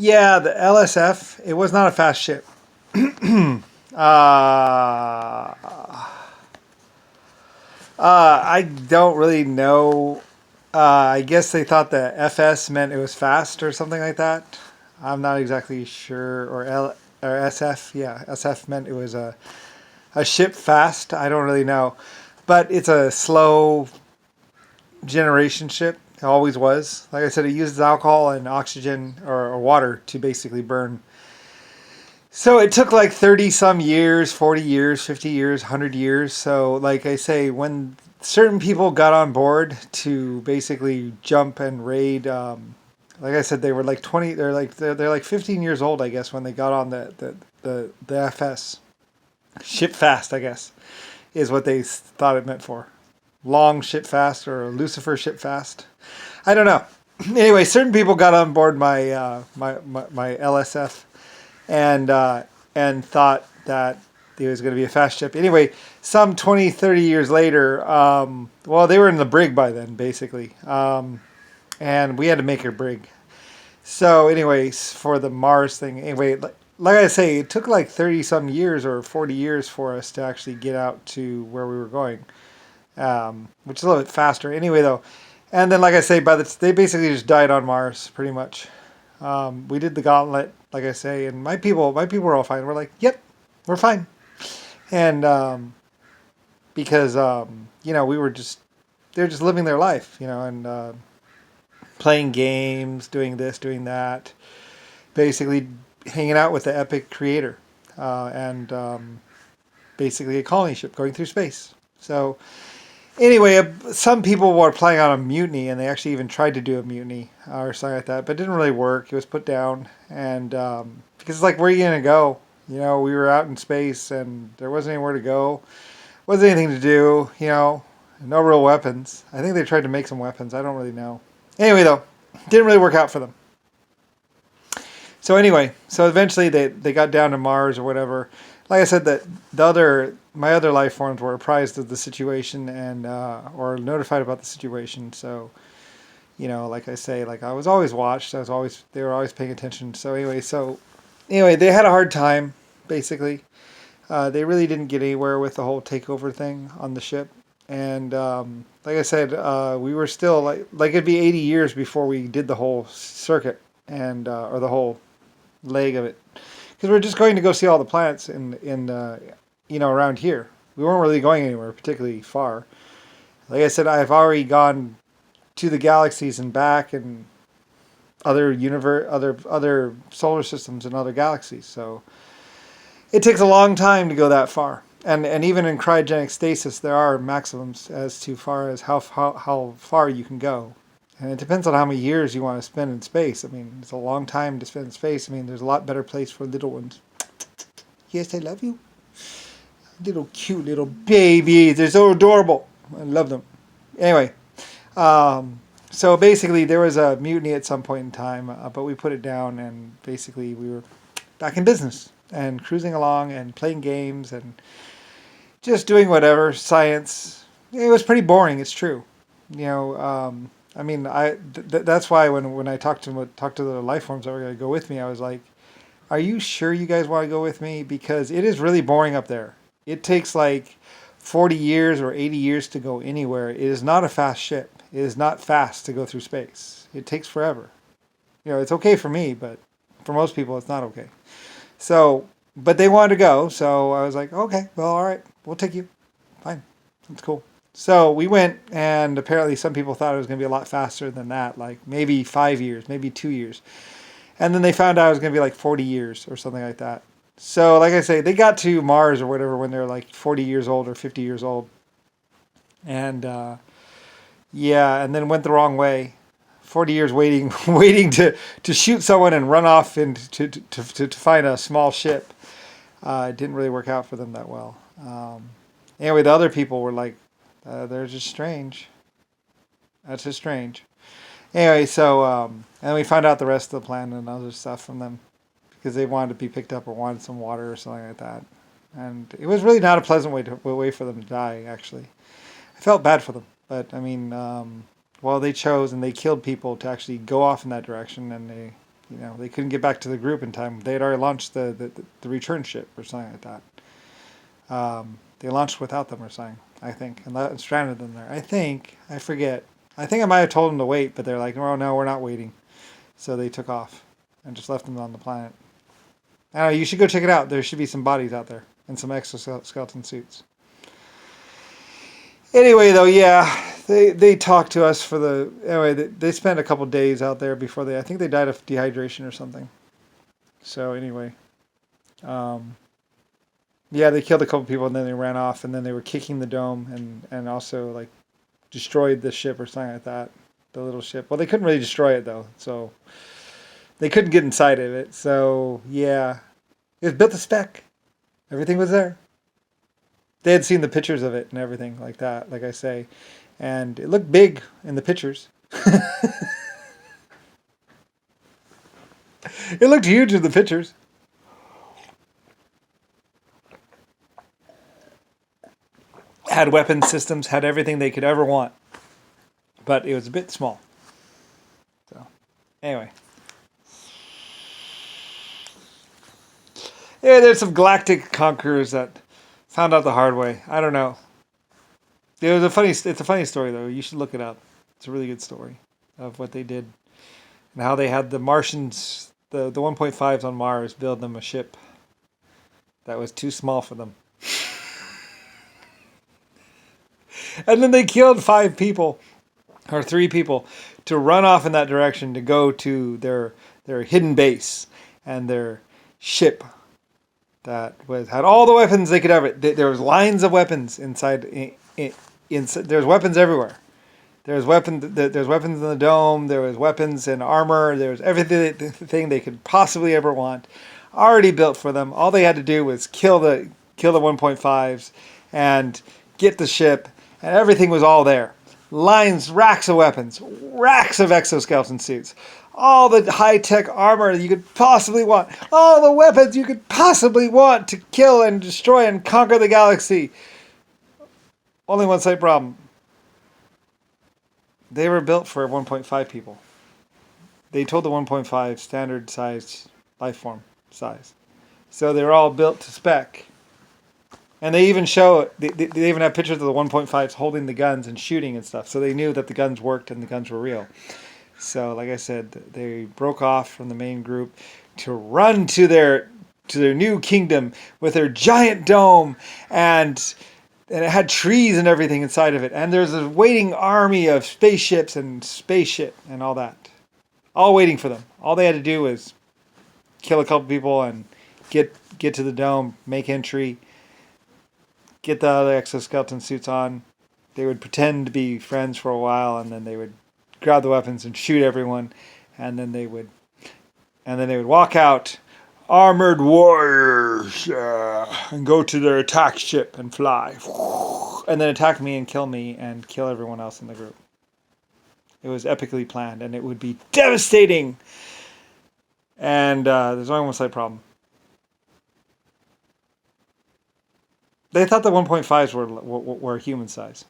Yeah, the LSF. It was not a fast ship. uh, I don't really know. I guess they thought the FS meant it was fast or something like that. I'm not exactly sure. Or SF. Yeah, SF meant it was a ship fast. I don't really know, but it's a slow generation ship. It always was. Like I said, it uses alcohol and oxygen or water to basically burn. So it took like 30 some years, 40 years, 50 years, 100 years. So, like I say, when certain people got on board to basically jump and raid, like I said, they were like 20, they're like 15 years old, I guess, when they got on the FS. Ship fast, I guess, is what they thought it meant for. Long ship fast or Lucifer ship fast. I don't know. Anyway, certain people got on board my LSF and thought that it was going to be a fast ship. Anyway, some 20, 30 years later, well, they were in the brig by then, basically. And we had to make a brig. So, anyways, for the Mars thing, anyway, like I say, it took like 30 some years or 40 years for us to actually get out to where we were going, which is a little bit faster. Anyway, though, and then, like I say, they basically just died on Mars, pretty much. We did the gauntlet, like I say, and my people were all fine. We're like, yep, we're fine, and because we were just they're just living their life, and playing games, doing this, doing that, basically hanging out with the Epic creator, and basically a colony ship going through space. So anyway, some people were planning on a mutiny, and they actually even tried to do a mutiny or something like that, but it didn't really work. It was put down, and because it's like, where are you gonna go? We were out in space, and there wasn't anywhere to go. Wasn't anything to do. No real weapons. I think they tried to make some weapons. I don't really know. Anyway, though, didn't really work out for them. So anyway, so eventually they got down to Mars or whatever. Like I said, that my other life forms were apprised of the situation and or notified about the situation. So like I say, like I was always watched. They were always paying attention. So anyway, they had a hard time. Basically, they really didn't get anywhere with the whole takeover thing on the ship. And like I said, we were still like it'd be 80 years before we did the whole circuit and or the whole leg of it, because we're just going to go see all the planets in around here. We weren't really going anywhere particularly far. Like I said, I've already gone to the galaxies and back, and other solar systems and other galaxies. So it takes a long time to go that far. And even in cryogenic stasis, there are maximums as to far as how far you can go. And it depends on how many years you want to spend in space. I mean, it's a long time to spend in space. I mean, there's a lot better place for little ones. Yes, I love you. Little cute little babies. They're so adorable. I love them. Anyway, so basically there was a mutiny at some point in time, but we put it down, and basically we were back in business and cruising along and playing games and just doing whatever, science. It was pretty boring, it's true. I mean, that's why when I talked to the life forms that were going to go with me, I was like, "Are you sure you guys want to go with me? Because it is really boring up there. It takes like 40 years or 80 years to go anywhere. It is not a fast ship. It is not fast to go through space. It takes forever. It's okay for me, but for most people, it's not okay. So, but they wanted to go, so I was like, okay, well, all right, we'll take you. Fine, that's cool." So we went, and apparently some people thought it was going to be a lot faster than that, like maybe 5 years, maybe 2 years. And then they found out it was going to be like 40 years or something like that. So, like I say, they got to Mars or whatever when they're like 40 years old or 50 years old. And yeah, and then went the wrong way. 40 years waiting, waiting to shoot someone and run off and to find a small ship. It didn't really work out for them that well. Anyway, the other people were like, they're just strange. That's just strange. Anyway, so and we found out the rest of the plan and other stuff from them because they wanted to be picked up or wanted some water or something like that. And it was really not a pleasant way for them to die, actually. I felt bad for them. But, I mean, well, they chose and they killed people to actually go off in that direction, and They couldn't get back to the group in time. They had already launched the return ship or something like that. They launched without them or something, I think, and stranded them there. I forget. I think I might have told them to wait, but they're like, oh no, we're not waiting. So they took off and just left them on the planet. I don't know, you should go check it out. There should be some bodies out there and some exoskeleton suits. Anyway, though, yeah, they talked to us they spent a couple days out there before I think they died of dehydration or something. So anyway, yeah, they killed a couple people and then they ran off and then they were kicking the dome and also like destroyed the ship or something like that, the little ship. Well, they couldn't really destroy it though, so they couldn't get inside of it. So yeah, it was built to spec. Everything was there. They had seen the pictures of it and everything like that, like I say, and it looked big in the pictures. It looked huge in the pictures. Had weapon systems, had everything they could ever want, but it was a bit small. So, anyway. Yeah, there's some galactic conquerors that found out the hard way. I don't know. It's a funny story though. You should look it up. It's a really good story of what they did and how they had the Martians, the 1.5s on Mars, build them a ship that was too small for them. And then they killed 5 people or 3 people to run off in that direction to go to their hidden base and their ship that had all the weapons they could ever. There was lines of weapons inside. There's weapons everywhere. There's weapons in the dome. There was weapons and armor. There was everything they could possibly ever want, already built for them. All they had to do was kill the 1.5s and get the ship, and everything was all there. Lines, racks of weapons, racks of exoskeleton suits, all the high-tech armor you could possibly want, all the weapons you could possibly want to kill and destroy and conquer the galaxy. Only one slight problem. They were built for 1.5 people. They told the 1.5 standard size life form size. So they were all built to spec. And they even they even have pictures of the 1.5s holding the guns and shooting and stuff. So they knew that the guns worked and the guns were real. So like I said, they broke off from the main group to run to their new kingdom with their giant dome and it had trees and everything inside of it. And there's a waiting army of spaceships and spaceship and all that. All waiting for them. All they had to do was kill a couple people and get to the dome, make entry, get the other exoskeleton suits on. They would pretend to be friends for a while and then they would grab the weapons and shoot everyone. And then they would walk out, armored warriors, and go to their attack ship and fly. And then attack me and kill everyone else in the group. It was epically planned, and it would be devastating. And there's only one slight problem. They thought the 1.5s were human size.